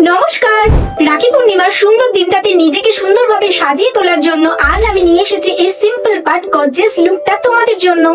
নমস্কার। রাখি পূর্ণিমার সুন্দর দিনটাতে নিজেকে সুন্দরভাবে সাজিয়ে তোলার জন্য আজ আমি নিয়ে এসেছি এই সিম্পল বাট গর্জিয়াস লুকটা তোমাদের জন্য।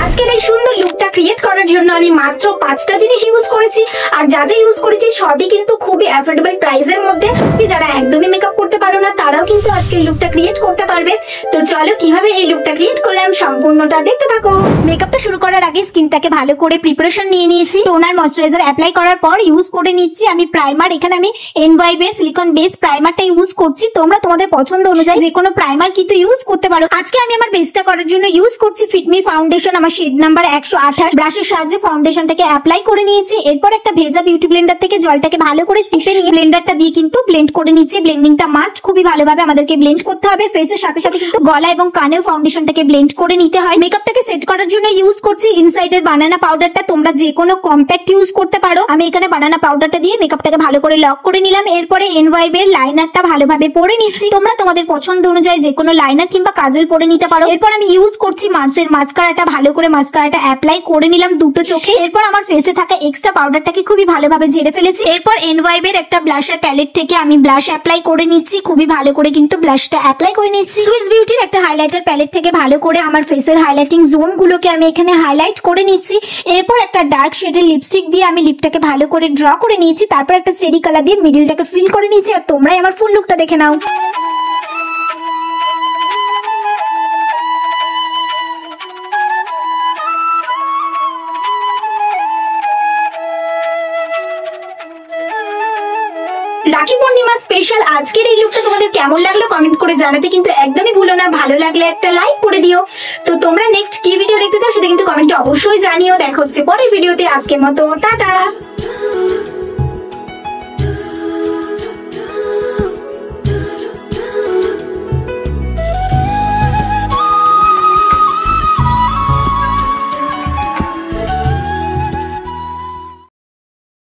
আজকের এই সুন্দর লুকটা ক্রিয়েট করার জন্য আমি মাত্র 5টা জিনিস ইউজ করেছি, আর যা যা ইউজ করেছি সবই কিন্তু খুবই অ্যাফোর্ডেবল প্রাইসের মধ্যে। যারা একদমই মেকআপ করতে পারো না তারাও কিন্তু আজকের লুকটা ক্রিয়েট করতে পারবে। তো চলো কিভাবে এই লুকটা ক্রিয়েট করলাম সম্পূর্ণটা দেখতে থাকো। মেকআপটা শুরু করার আগে স্কিনটাকে ভালো করে প্রিপারেশন নিয়ে নিয়েছি। টোনার ময়শ্চারাইজার অ্যাপ্লাই করার পর ইউজ করে নিচ্ছি আমি প্রাইমার। এখানে আমি NYB সিলিকন বেস প্রাইমারটা ইউজ করছি। তোমরা তোমাদের পছন্দ অনুযায়ী যে কোনো প্রাইমার কিন্তু ইউজ করতে পারো। আজকে আমি আমার বেসটা করার জন্য ইউজ করছি ফিটমি ফাউন্ডেশন, আমার শেড নাম্বার 128। ব্রাশের সাহায্যে ফাউন্ডেশনটাকে অ্যাপ্লাই করে নিয়েছি। এরপর একটা ভেজা বিউটি ব্লেন্ডার থেকে জলটাকে ভালো করে চিপে নিয়ে ব্লেন্ডারটা দিয়ে কিন্তু ব্লেন্ড করে নিচ্ছি। ব্লেন্ডিংটা মাস্ট, খুবই ভালোভাবে আমাদেরকে ব্লেন্ড করতে হবে। ফেসের সাথে সাথে কিন্তু গলা এবং কানেও ফাউন্ডেশনটাকে ব্লেন্ড করে নিতে হয়। মেকআপটাকে সেট করার জন্য ইউজ করছি ইনসাইডের বানানা পাউডারটা। তোমরা যে কোনো কম্প্যাক্ট ইউজ করতে পারো। আমি এখানে বানানা পাউডারটা দিয়ে মেকআপটাকে ভালো করে লক করে নিলাম। এরপরে NYB এর লাইনারটা ভালোভাবে পরে নিচ্ছি। তোমরা তোমাদের পছন্দ অনুযায়ী যে কোনো লাইনার কিংবা কাজল পরে নিতে পারো। এরপর আমি ইউজ করছি মার্সের মাস্কারাটা। ভালো করে মাস্কারাটা অ্যাপ্লাই করে নিলাম দুটো চোখে। এরপর আমার ফেসে থাকা এক্সট্রা পাউডারটাকে খুবই ভালোভাবে ঝেড়ে ফেলেছি। এরপর NYB এর একটা ব্লাশার প্যালেট থেকে আমি ব্লাশ অ্যাপ্লাই করে নিচ্ছি। খুবই ভালো করে কিন্তু ব্লাশটা অ্যাপ্লাই করে নিচ্ছি। সুইস বিউটির একটা হাইলাইটার প্যালেট থেকে ভালো করে আমার ফেসের হাইলাইটিং জোন গুলোকে আমি এখানে হাইলাইট করে নিচ্ছি। এরপর একটা ডার্ক শেডের লিপস্টিক দিয়ে আমি লিপটাকে ভালো করে ড্র করে নিয়েছি। তারপর একটা চেরি কালার দিয়ে মিডলটাকে ফিল করে নিয়েছি। আর তোমরাই আমার ফুল লুকটা দেখে নাও। রাখি পূর্ণিমা স্পেশাল আজকের এই লুকটা তোমাদের কেমন লাগলো কমেন্ট করে জানাতে কিন্তু একদমই ভুলো না। ভালো লাগলে একটা লাইক করে দিও। তো তোমরা নেক্সট কি ভিডিও দেখতে চাও সেটা কিন্তু কমেন্টে অবশ্যই জানিও। দেখা হচ্ছে পরের ভিডিওতে। আজকের মতো টাটা।